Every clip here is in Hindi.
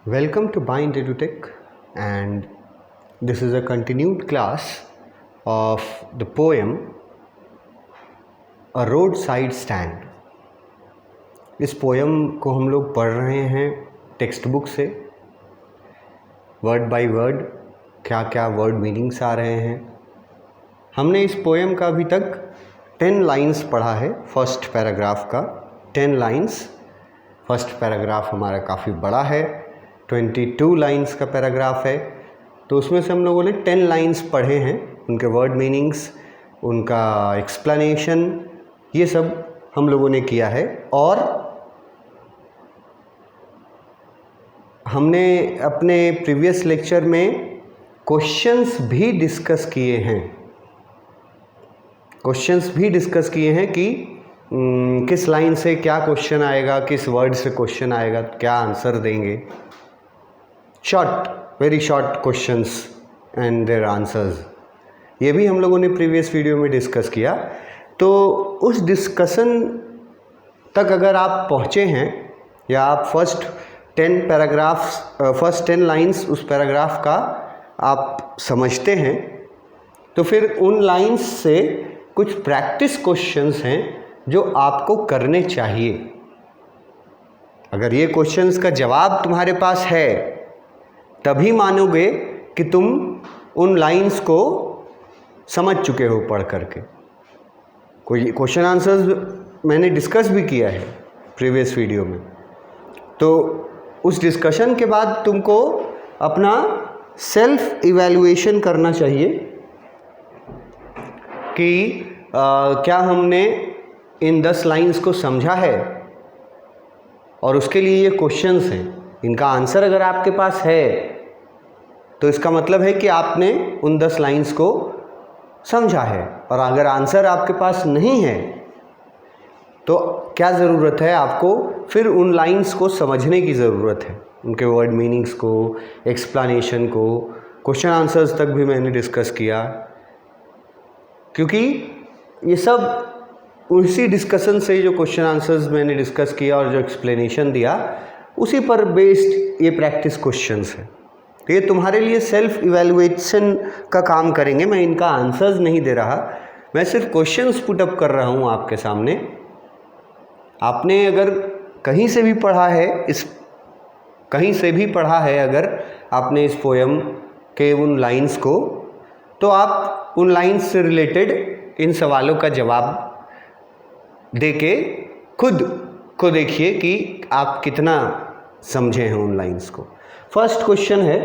Welcome to Bind EduTech, and this is a continued class of the poem A Roadside Stand. इस पोएम को हम लोग पढ़ रहे हैं टेक्स्ट बुक से, वर्ड बाय वर्ड क्या क्या वर्ड मीनिंग्स आ रहे हैं। हमने इस पोएम का अभी तक 10 लाइन्स पढ़ा है। फर्स्ट पैराग्राफ का 10 लाइन्स। फर्स्ट पैराग्राफ हमारा काफ़ी बड़ा है, 22 लाइन्स का पैराग्राफ है, तो उसमें से हम लोगों ने 10 लाइन्स पढ़े हैं। उनके वर्ड मीनिंग्स, उनका एक्सप्लेनेशन, ये सब हम लोगों ने किया है। और हमने अपने प्रीवियस लेक्चर में क्वेश्चंस भी डिस्कस किए हैं। कि किस लाइन से क्या क्वेश्चन आएगा, किस वर्ड से क्वेश्चन आएगा, क्या आंसर देंगे। Short, very short questions and their answers, ये भी हम लोगों ने प्रीवियस वीडियो में डिस्कस किया। तो उस डिस्कशन तक अगर आप पहुँचे हैं या आप फर्स्ट 10 लाइन्स उस पैराग्राफ का आप समझते हैं, तो फिर उन लाइन्स से कुछ प्रैक्टिस क्वेश्चंस हैं जो आपको करने चाहिए। अगर ये क्वेश्चंस का जवाब तुम्हारे पास है तभी मानोगे कि तुम उन लाइन्स को समझ चुके हो पढ़ करके। कोई क्वेश्चन आंसर्स मैंने डिस्कस भी किया है प्रीवियस वीडियो में, तो उस डिस्कशन के बाद तुमको अपना सेल्फ इवैल्यूएशन करना चाहिए कि क्या हमने इन 10 लाइन्स को समझा है। और उसके लिए ये क्वेश्चंस हैं, इनका आंसर अगर आपके पास है तो इसका मतलब है कि आपने उन 10 लाइन्स को समझा है। और अगर आंसर आपके पास नहीं है तो क्या ज़रूरत है आपको, फिर उन लाइन्स को समझने की ज़रूरत है, उनके वर्ड मीनिंग्स को, एक्सप्लेनेशन को। क्वेश्चन आंसर्स तक भी मैंने डिस्कस किया, क्योंकि ये सब उसी डिस्कशन से, जो क्वेश्चन आंसर्स मैंने डिस्कस किया और जो एक्सप्लेनेशन दिया, उसी पर बेस्ड ये प्रैक्टिस क्वेश्चंस है। तो ये तुम्हारे लिए सेल्फ इवैल्यूएशन का काम करेंगे। मैं इनका आंसर्स नहीं दे रहा, मैं सिर्फ क्वेश्चंस पुट अप कर रहा हूँ आपके सामने। आपने अगर कहीं से भी पढ़ा है अगर आपने इस पोएम के उन लाइन्स को, तो आप उन लाइन्स से रिलेटेड इन सवालों का जवाब देके खुद को देखिए कि आप कितना समझे हैं उन लाइन्स को। फर्स्ट क्वेश्चन है,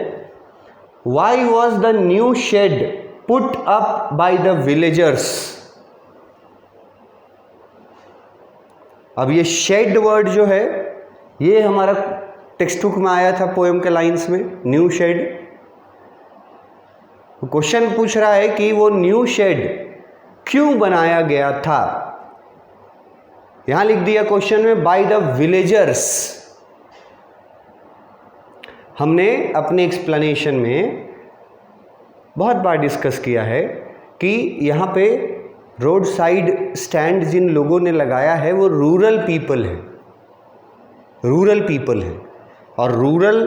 why was the new shed put up by the villagers. अब ये शेड वर्ड जो है, ये हमारा टेक्स्ट बुक में आया था पोएम के लाइन्स में, न्यू शेड। क्वेश्चन पूछ रहा है कि वो न्यू शेड क्यों बनाया गया था। यहां लिख दिया क्वेश्चन में बाय द विलेजर्स। हमने अपने एक्सप्लेनेशन में बहुत बार डिस्कस किया है कि यहाँ पे रोड साइड स्टैंड जिन लोगों ने लगाया है वो रूरल पीपल हैं। और रूरल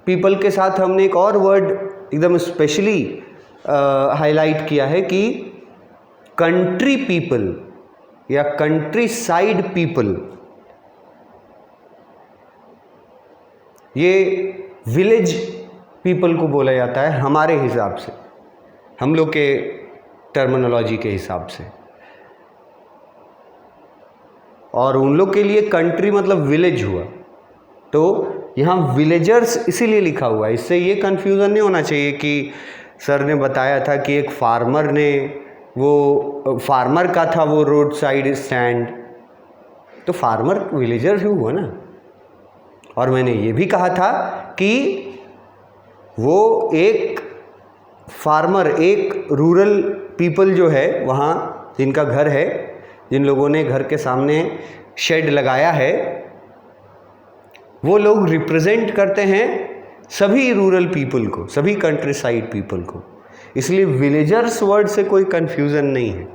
पीपल के साथ हमने एक और वर्ड एकदम स्पेशली हाईलाइट किया है कि कंट्री पीपल या कंट्री साइड पीपल। ये विलेज पीपल को बोला जाता है हमारे हिसाब से, हम लोग के टर्मिनोलॉजी के हिसाब से। और उन लोग के लिए कंट्री मतलब विलेज हुआ, तो यहाँ विलेजर्स इसीलिए लिखा हुआ है। इससे ये कन्फ्यूज़न नहीं होना चाहिए कि सर ने बताया था कि एक फार्मर का था वो रोड साइड स्टैंड, तो फार्मर विलेजर ही हुआ ना। और मैंने ये भी कहा था कि वो एक फार्मर, एक रूरल पीपल जो है वहाँ जिनका घर है, जिन लोगों ने घर के सामने शेड लगाया है, वो लोग रिप्रेजेंट करते हैं सभी रूरल पीपल को, सभी कंट्री साइड पीपल को। इसलिए विलेजर्स वर्ड से कोई कन्फ्यूज़न नहीं है।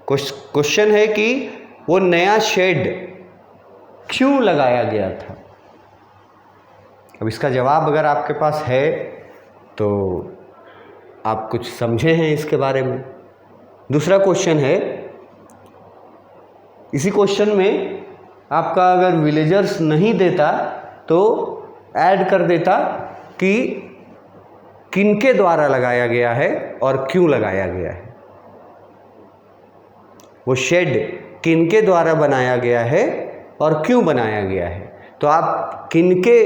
क्वेश्चन है कि वो नया शेड क्यों लगाया गया था। अब इसका जवाब अगर आपके पास है तो आप कुछ समझे हैं इसके बारे में। दूसरा क्वेश्चन है, इसी क्वेश्चन में आपका अगर विलेजर्स नहीं देता तो ऐड कर देता कि किनके द्वारा लगाया गया है और क्यों लगाया गया है। वो शेड किनके द्वारा बनाया गया है और क्यों बनाया गया है। तो आप किनके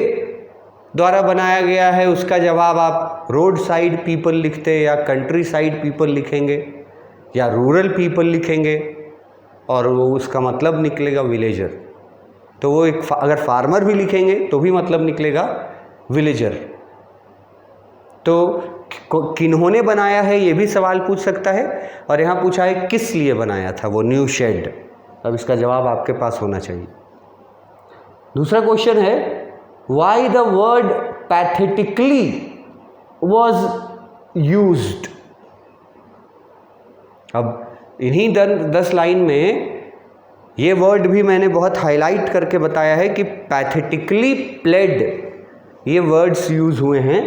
द्वारा बनाया गया है उसका जवाब आप रोड साइड पीपल लिखते या कंट्री साइड पीपल लिखेंगे या रूरल पीपल लिखेंगे और वो उसका मतलब निकलेगा विलेजर। तो वो एक अगर फार्मर भी लिखेंगे तो भी मतलब निकलेगा विलेजर। तो किन्होंने बनाया है ये भी सवाल पूछ सकता है, और यहाँ पूछा है किस लिए बनाया था वो न्यू शेड। अब इसका जवाब आपके पास होना चाहिए। दूसरा क्वेश्चन है, why the word pathetically was used. अब इन्हीं 10 लाइन में ये वर्ड भी मैंने बहुत हाईलाइट करके बताया है कि पैथेटिकली प्लेड, ये वर्ड्स यूज हुए हैं,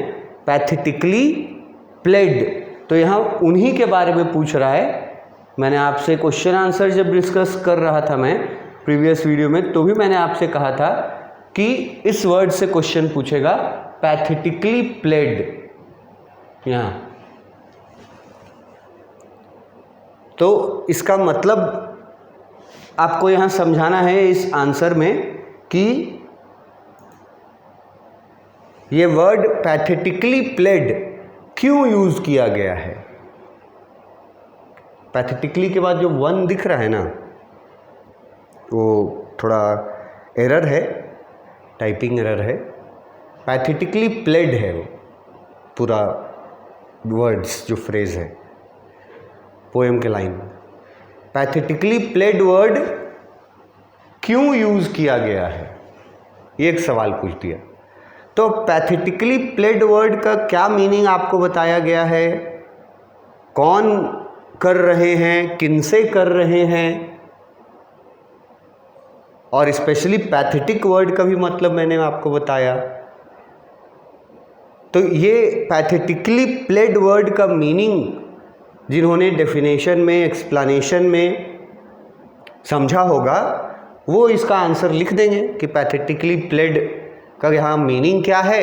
पैथेटिकली प्लेड। तो यहाँ उन्हीं के बारे में पूछ रहा है। मैंने आपसे क्वेश्चन आंसर जब डिस्कस कर रहा था मैं प्रीवियस वीडियो में, तो भी मैंने आपसे कहा था कि इस वर्ड से क्वेश्चन पूछेगा, पैथेटिकली प्लेड। यहाँ तो इसका मतलब आपको यहाँ समझाना है इस आंसर में कि ये वर्ड पैथेटिकली प्लेड क्यों यूज किया गया है। पैथेटिकली के बाद जो 1 दिख रहा है ना, वो थोड़ा एरर है, टाइपिंग एरर है। पैथेटिकली प्लेड है वो पूरा वर्ड्स, जो फ्रेज है पोएम के लाइन में। पैथेटिकली प्लेड वर्ड क्यों यूज किया गया है, ये एक सवाल पूछ दिया। तो पैथेटिकली प्लेड वर्ड का क्या मीनिंग आपको बताया गया है, कौन कर रहे हैं, किनसे कर रहे हैं, और स्पेशली पैथेटिक वर्ड का भी मतलब मैंने आपको बताया। तो ये पैथेटिकली प्लेड वर्ड का मीनिंग जिन्होंने डेफिनेशन में, एक्सप्लेनेशन में समझा होगा, वो इसका आंसर लिख देंगे कि पैथेटिकली प्लेड का यहाँ मीनिंग क्या है,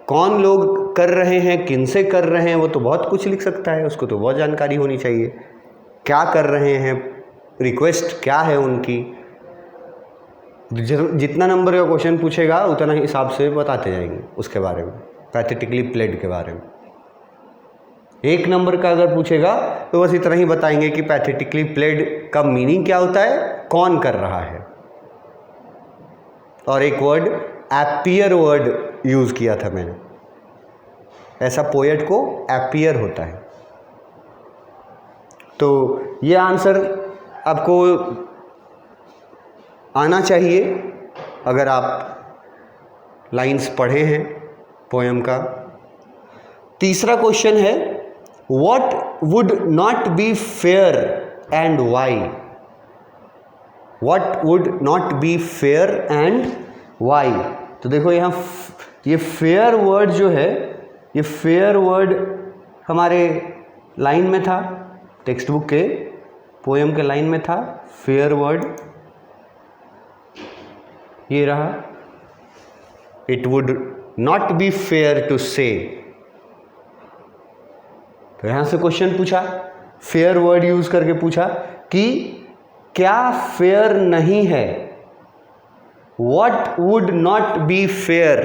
कौन लोग कर रहे हैं, किनसे कर रहे हैं। वो तो बहुत कुछ लिख सकता है, उसको तो बहुत जानकारी होनी चाहिए, क्या कर रहे हैं, रिक्वेस्ट क्या है उनकी। जितना नंबर का क्वेश्चन पूछेगा उतना ही हिसाब से बताते जाएंगे उसके बारे में, पैथेटिकली प्लेड के बारे में। 1 नंबर का अगर पूछेगा तो बस इतना ही बताएंगे कि पैथेटिकली प्लेड का मीनिंग क्या होता है, कौन कर रहा है। और एक वर्ड एपियर वर्ड यूज किया था मैंने, ऐसा पोएट को एपियर होता है। तो ये आंसर आपको आना चाहिए अगर आप लाइंस पढ़े हैं पोएम का। तीसरा क्वेश्चन है, what would not be fair and why. What would not be fair and why. तो देखो यहाँ ये फेयर वर्ड जो है, ये फेयर वर्ड हमारे लाइन में था, टेक्स्ट बुक के पोएम के लाइन में था फेयर वर्ड, ये रहा, it would not be fair to say. तो यहां से क्वेश्चन पूछा, फेयर वर्ड यूज करके पूछा कि क्या फेयर नहीं है, what would not be fair,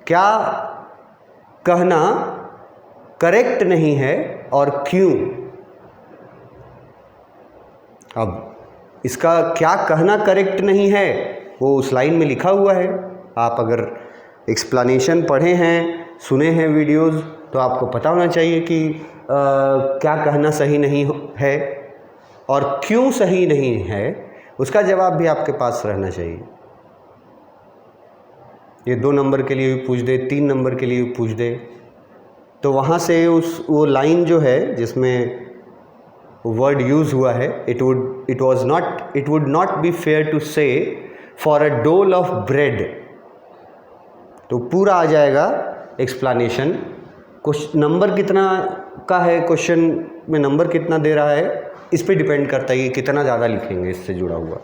क्या कहना करेक्ट नहीं है और क्यों। अब इसका क्या कहना करेक्ट नहीं है वो उस लाइन में लिखा हुआ है। आप अगर एक्सप्लेनेशन पढ़े हैं, सुने हैं वीडियोस, तो आपको पता होना चाहिए कि क्या कहना सही नहीं है और क्यों सही नहीं है, उसका जवाब भी आपके पास रहना चाहिए। ये 2 नंबर के लिए भी पूछ दे, 3 नंबर के लिए भी पूछ दे, तो वहाँ से वो लाइन जो है जिसमें वर्ड यूज हुआ है, it would not be fair to say for a dole of bread, तो पूरा आ जाएगा एक्सप्लेनेशन। क्वेश्चन नंबर कितना का है, क्वेश्चन में नंबर कितना दे रहा है, इस पे डिपेंड करता है कि कितना ज़्यादा लिखेंगे इससे जुड़ा हुआ।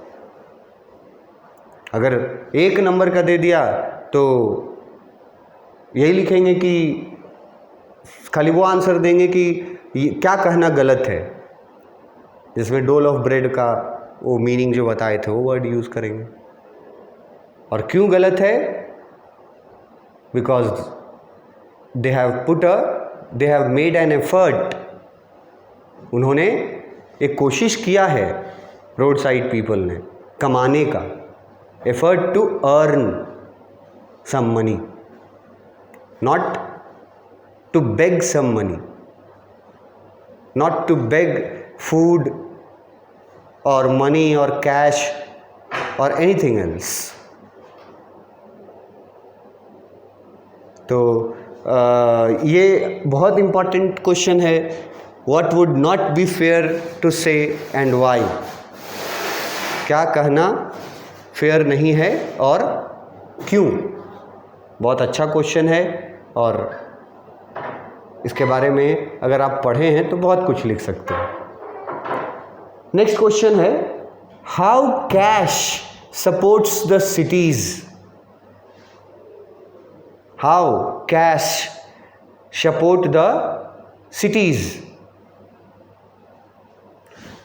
अगर 1 नंबर का दे दिया तो यही लिखेंगे कि खाली वो आंसर देंगे कि क्या कहना गलत है, जिसमें डोल ऑफ ब्रेड का वो मीनिंग जो बताए थे वो वर्ड यूज़ करेंगे। और क्यों गलत है? Because they have made an effort, उन्होंने एक कोशिश किया है रोड साइड पीपल ने कमाने का, effort to earn some money, not to beg some money, not to beg food और मनी और कैश और एनीथिंग एल्स। तो ये बहुत इम्पॉर्टेंट क्वेश्चन है। What would not be fair to say and why, क्या कहना फेयर नहीं है और क्यों। बहुत अच्छा क्वेश्चन है और इसके बारे में अगर आप पढ़े हैं तो बहुत कुछ लिख सकते हैं। नेक्स्ट क्वेश्चन है, how cash supports the cities. How cash support the cities.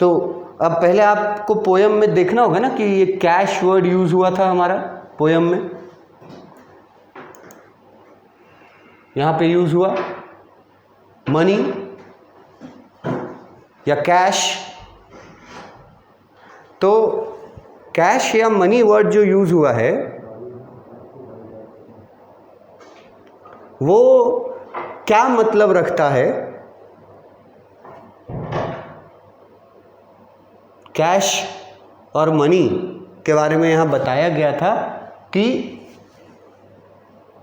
तो अब पहले आपको पोयम में देखना होगा ना कि ये कैश वर्ड यूज हुआ था हमारा पोयम में, यहां पे यूज हुआ मनी या कैश। तो कैश या मनी वर्ड जो यूज हुआ है वो क्या मतलब रखता है? कैश और मनी के बारे में यहाँ बताया गया था कि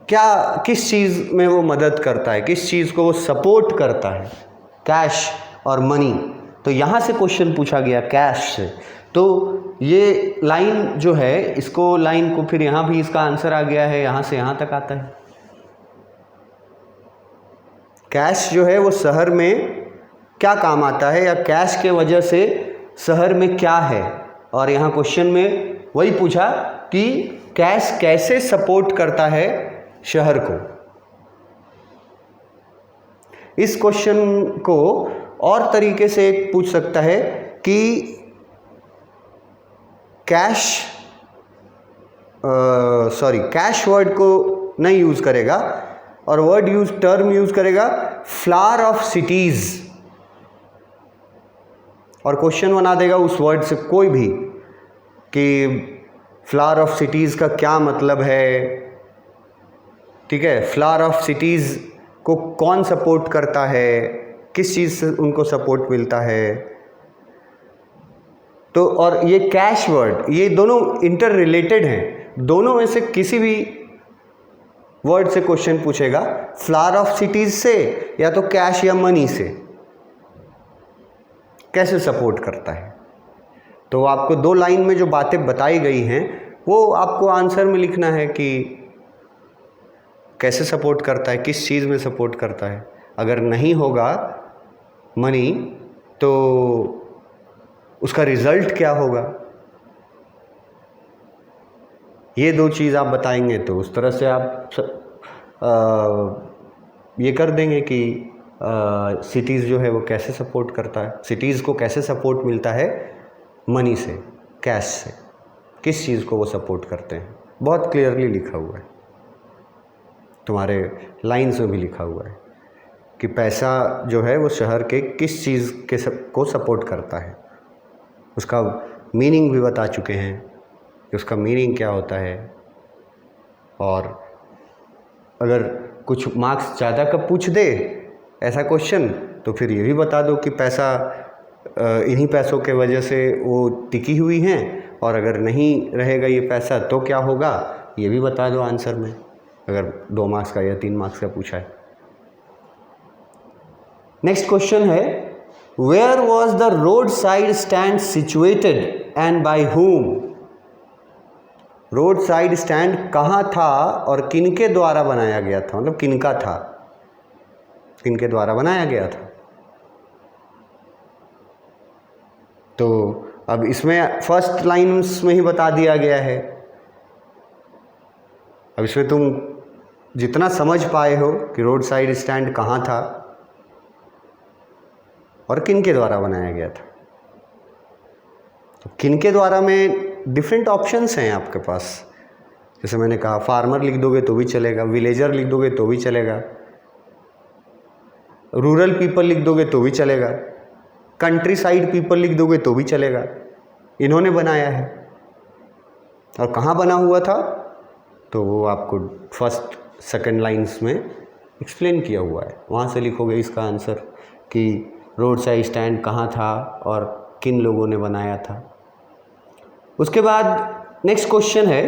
क्या किस चीज़ में वो मदद करता है, किस चीज़ को वो सपोर्ट करता है, कैश और मनी। तो यहाँ से क्वेश्चन पूछा गया कैश से। तो ये लाइन जो है, इसको लाइन को फिर यहाँ भी इसका आंसर आ गया है, यहाँ से यहाँ तक आता है। कैश जो है वो शहर में क्या काम आता है या कैश के वजह से शहर में क्या है, और यहाँ क्वेश्चन में वही पूछा कि कैश कैसे सपोर्ट करता है शहर को। इस क्वेश्चन को और तरीके से एक पूछ सकता है कि कैश वर्ड को नहीं यूज करेगा और टर्म यूज करेगा फ्लावर ऑफ सिटीज, और क्वेश्चन बना देगा उस वर्ड से कोई भी कि फ्लावर ऑफ सिटीज का क्या मतलब है। ठीक है, फ्लावर ऑफ सिटीज को कौन सपोर्ट करता है, किस चीज़ से उनको सपोर्ट मिलता है। तो और ये कैश वर्ड, ये दोनों इंटर रिलेटेड हैं। दोनों में से किसी भी वर्ड से क्वेश्चन पूछेगा, फ्लावर ऑफ सिटीज से या तो कैश या मनी से, कैसे सपोर्ट करता है। तो आपको 2 लाइन में जो बातें बताई गई हैं वो आपको आंसर में लिखना है कि कैसे सपोर्ट करता है, किस चीज़ में सपोर्ट करता है। अगर नहीं होगा मनी तो उसका रिजल्ट क्या होगा, ये 2 चीज़ आप बताएंगे तो उस तरह से आप ये कर देंगे कि सिटीज़ जो है वो कैसे सपोर्ट करता है, सिटीज़ को कैसे सपोर्ट मिलता है मनी से, कैश से, किस चीज़ को वो सपोर्ट करते हैं। बहुत क्लियरली लिखा हुआ है, तुम्हारे लाइन्स में भी लिखा हुआ है कि पैसा जो है वो शहर के किस चीज़ के को सपोर्ट करता है। उसका मीनिंग भी बता चुके हैं कि उसका मीनिंग क्या होता है। और अगर कुछ मार्क्स ज़्यादा का पूछ दे ऐसा क्वेश्चन तो फिर ये भी बता दो कि पैसा इन्हीं पैसों के वजह से वो टिकी हुई हैं, और अगर नहीं रहेगा ये पैसा तो क्या होगा, ये भी बता दो आंसर में, अगर 2 मार्क्स का या 3 मार्क्स का पूछा है। नेक्स्ट क्वेश्चन है, where was the road side stand situated and by whom। Road side stand कहाँ था और किनके द्वारा बनाया गया था, मतलब किनका था, किनके द्वारा बनाया गया था। तो अब इसमें फर्स्ट लाइन्स में ही बता दिया गया है। अब इसमें तुम जितना समझ पाए हो कि रोड साइड स्टैंड कहाँ था और किनके द्वारा बनाया गया था। तो किनके द्वारा में डिफरेंट ऑप्शंस हैं आपके पास। जैसे मैंने कहा, फार्मर लिख दोगे तो भी चलेगा, विलेजर लिख दोगे तो भी चलेगा, रूरल पीपल लिख दोगे तो भी चलेगा, कंट्री साइड पीपल लिख दोगे तो भी चलेगा। इन्होंने बनाया है और कहाँ बना हुआ था तो वो आपको फर्स्ट सेकंड लाइंस में एक्सप्लेन किया हुआ है, वहाँ से लिखोगे इसका आंसर कि रोड साइड स्टैंड कहाँ था और किन लोगों ने बनाया था। उसके बाद नेक्स्ट क्वेश्चन है,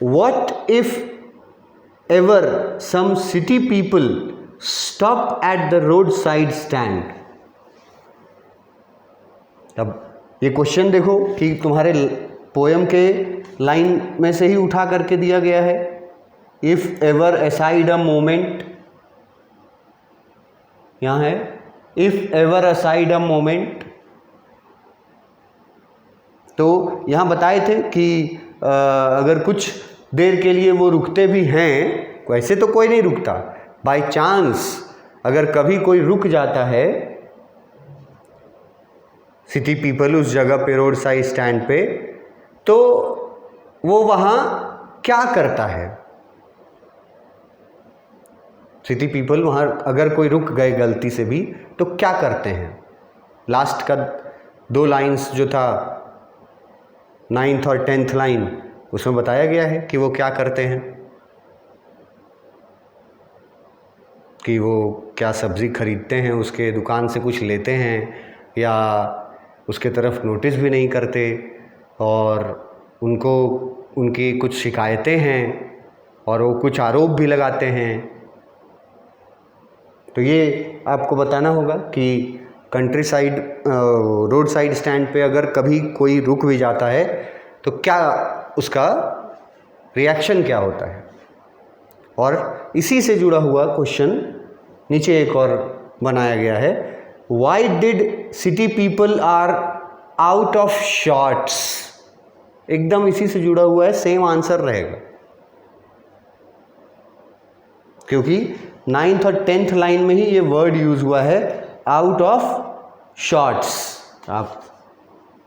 what if ever some city people stop at the road side stand. अब ये क्वेश्चन देखो कि तुम्हारे पोयम के लाइन में से ही उठा करके दिया गया है। If ever aside a moment, यहाँ है if ever aside a moment. तो यहाँ बताए थे कि अगर कुछ देर के लिए वो रुकते भी हैं, वैसे तो कोई नहीं रुकता, बाय चांस अगर कभी कोई रुक जाता है सिटी पीपल उस जगह पे रोड साइड स्टैंड पे, तो वो वहाँ क्या करता है। सिटी पीपल वहाँ अगर कोई रुक गए गलती से भी तो क्या करते हैं। लास्ट का 2 लाइंस जो था 9th और 10th लाइन, उसमें बताया गया है कि वो क्या करते हैं, कि वो क्या सब्ज़ी खरीदते हैं, उसके दुकान से कुछ लेते हैं या उसके तरफ नोटिस भी नहीं करते, और उनको उनकी कुछ शिकायतें हैं और वो कुछ आरोप भी लगाते हैं। तो ये आपको बताना होगा कि country side road side stand पे अगर कभी कोई रुक भी जाता है तो क्या उसका रिएक्शन क्या होता है। और इसी से जुड़ा हुआ क्वेश्चन नीचे एक और बनाया गया है, why did city people are out of shorts. एकदम इसी से जुड़ा हुआ है, सेम आंसर रहेगा, क्योंकि 9th और 10th लाइन में ही ये वर्ड यूज हुआ है, आउट ऑफ शॉर्ट्स। आप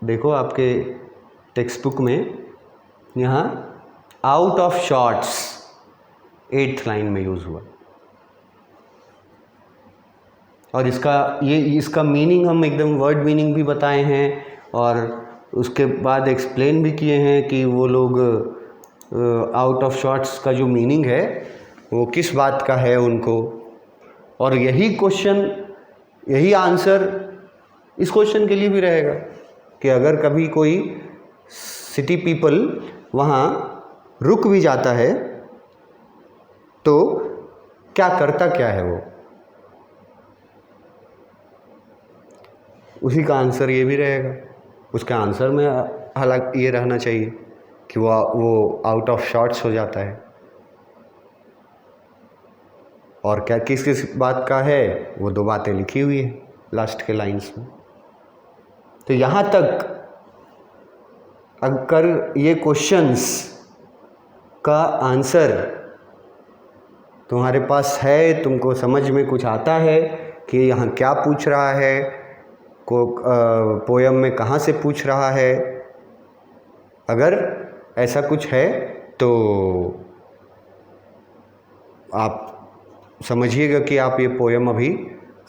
देखो आपके टेक्स्ट बुक में यहाँ out of shorts 8th line में यूज हुआ। और इसका मीनिंग हम एकदम वर्ड मीनिंग भी बताए हैं और उसके बाद एक्सप्लेन भी किए हैं कि वो लोग आउट ऑफ शॉर्ट्स का जो मीनिंग है वो किस बात का है उनको। और यही क्वेश्चन, यही आंसर इस क्वेश्चन के लिए भी रहेगा कि अगर कभी कोई सिटी पीपल वहाँ रुक भी जाता है तो क्या करता क्या है वो, उसी का आंसर ये भी रहेगा। उसके आंसर में हालांकि ये रहना चाहिए कि वो आउट ऑफ शॉर्ट्स हो जाता है। और क्या किस किस बात का है, वो 2 बातें लिखी हुई है लास्ट के लाइंस में। तो यहाँ तक अगर ये क्वेश्चंस का आंसर तुम्हारे पास है, तुमको समझ में कुछ आता है कि यहाँ क्या पूछ रहा है, पोयम में कहाँ से पूछ रहा है, अगर ऐसा कुछ है तो आप समझिएगा कि आप ये पोयम अभी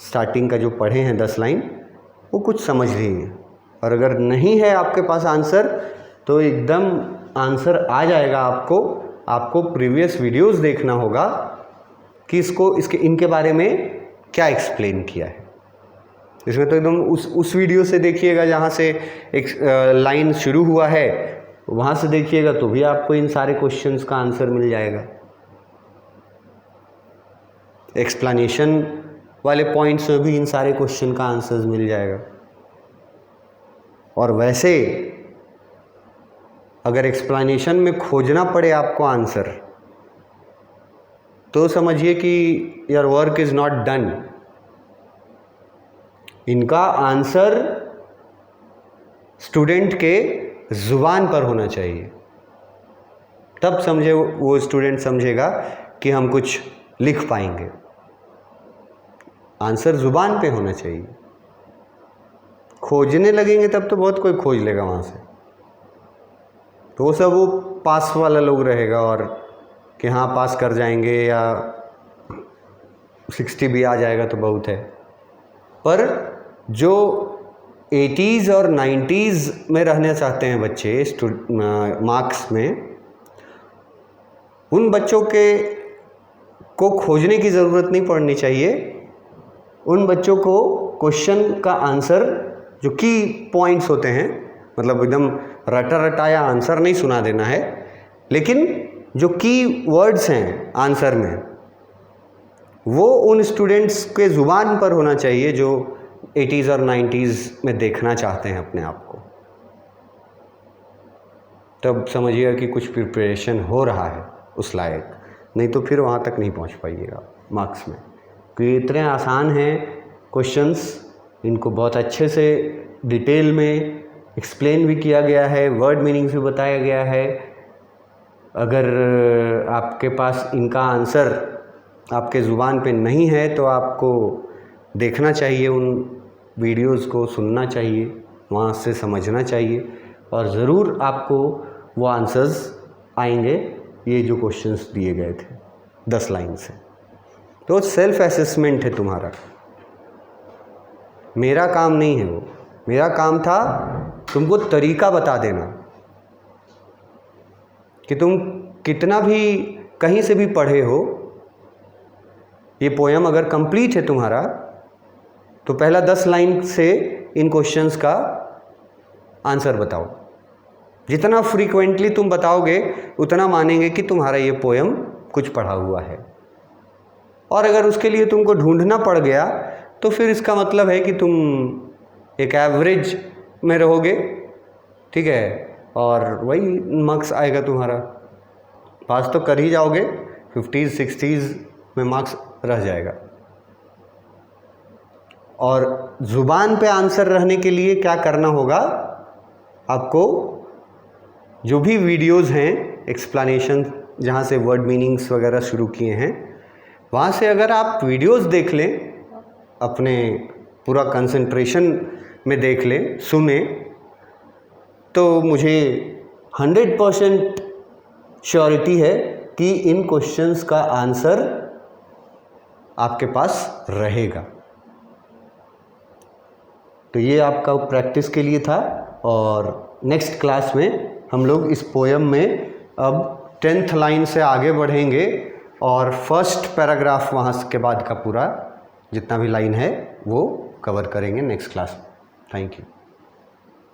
स्टार्टिंग का जो पढ़े हैं 10 लाइन वो कुछ समझ रही है। और अगर नहीं है आपके पास आंसर तो एकदम आंसर आ जाएगा आपको प्रीवियस वीडियोस देखना होगा कि इनके बारे में क्या एक्सप्लेन किया है। इसमें तो एकदम उस वीडियो से देखिएगा जहाँ से एक लाइन शुरू हुआ है, वहाँ से देखिएगा तो भी आपको इन सारे क्वेश्चंस का आंसर मिल जाएगा। एक्सप्लेनेशन वाले पॉइंट्स में भी इन सारे क्वेश्चन का आंसर मिल जाएगा। और वैसे अगर एक्सप्लेनेशन में खोजना पड़े आपको आंसर, तो समझिए कि your work is not done. इनका आंसर स्टूडेंट के ज़ुबान पर होना चाहिए, तब समझे वो स्टूडेंट समझेगा कि हम कुछ लिख पाएंगे। आंसर ज़ुबान पे होना चाहिए। खोजने लगेंगे तब तो बहुत कोई खोज लेगा वहाँ से, तो वो सब वो पास वाला लोग रहेगा, और कि हाँ पास कर जाएंगे या 60 भी आ जाएगा तो बहुत है। पर जो 80s और 90s में रहना चाहते हैं बच्चे मार्क्स में, उन बच्चों को खोजने की ज़रूरत नहीं पड़नी चाहिए। उन बच्चों को क्वेश्चन का आंसर, जो की पॉइंट्स होते हैं, मतलब एकदम रटा रटाया आंसर नहीं सुना देना है, लेकिन जो की वर्ड्स हैं आंसर में, वो उन स्टूडेंट्स के ज़ुबान पर होना चाहिए जो 80s और 90s में देखना चाहते हैं अपने आप को। तब समझिएगा कि कुछ प्रिपरेशन हो रहा है उस लायक, नहीं तो फिर वहाँ तक नहीं पहुँच पाइएगा मार्क्स में, क्योंकि इतने आसान हैं क्वेश्चंस, इनको बहुत अच्छे से डिटेल में एक्सप्लेन भी किया गया है, वर्ड मीनिंग्स भी बताया गया है। अगर आपके पास इनका आंसर आपके ज़ुबान पे नहीं है तो आपको देखना चाहिए, उन वीडियोज़ को सुनना चाहिए, वहाँ से समझना चाहिए, और ज़रूर आपको वो आंसर्स आएंगे, ये जो क्वेश्चंस दिए गए थे 10 लाइन से। तो सेल्फ असेसमेंट है तुम्हारा, मेरा काम नहीं है वो। मेरा काम था तुमको तरीका बता देना कि तुम कितना भी कहीं से भी पढ़े हो, ये पोयम अगर कंप्लीट है तुम्हारा, तो पहला 10 लाइन से इन क्वेश्चंस का आंसर बताओ। जितना फ्रीक्वेंटली तुम बताओगे उतना मानेंगे कि तुम्हारा ये पोयम कुछ पढ़ा हुआ है। और अगर उसके लिए तुमको ढूंढना पड़ गया तो फिर इसका मतलब है कि तुम एक एवरेज में रहोगे, ठीक है, और वही मार्क्स आएगा तुम्हारा। पास तो कर ही जाओगे, 50s 60s में मार्क्स रह जाएगा। और ज़ुबान पे आंसर रहने के लिए क्या करना होगा, आपको जो भी वीडियोज़ हैं एक्सप्लेनेशन, जहाँ से वर्ड मीनिंग्स वगैरह शुरू किए हैं, वहाँ से अगर आप वीडियोज़ देख लें, अपने पूरा कंसंट्रेशन में देख लें, सुने, तो मुझे 100% श्योरिटी है कि इन क्वेश्चंस का आंसर आपके पास रहेगा। तो ये आपका प्रैक्टिस के लिए था, और नेक्स्ट क्लास में हम लोग इस पोयम में अब 10th लाइन से आगे बढ़ेंगे, और फर्स्ट पैराग्राफ वहाँ के बाद का पूरा जितना भी लाइन है वो कवर करेंगे नेक्स्ट क्लास में। Thank you.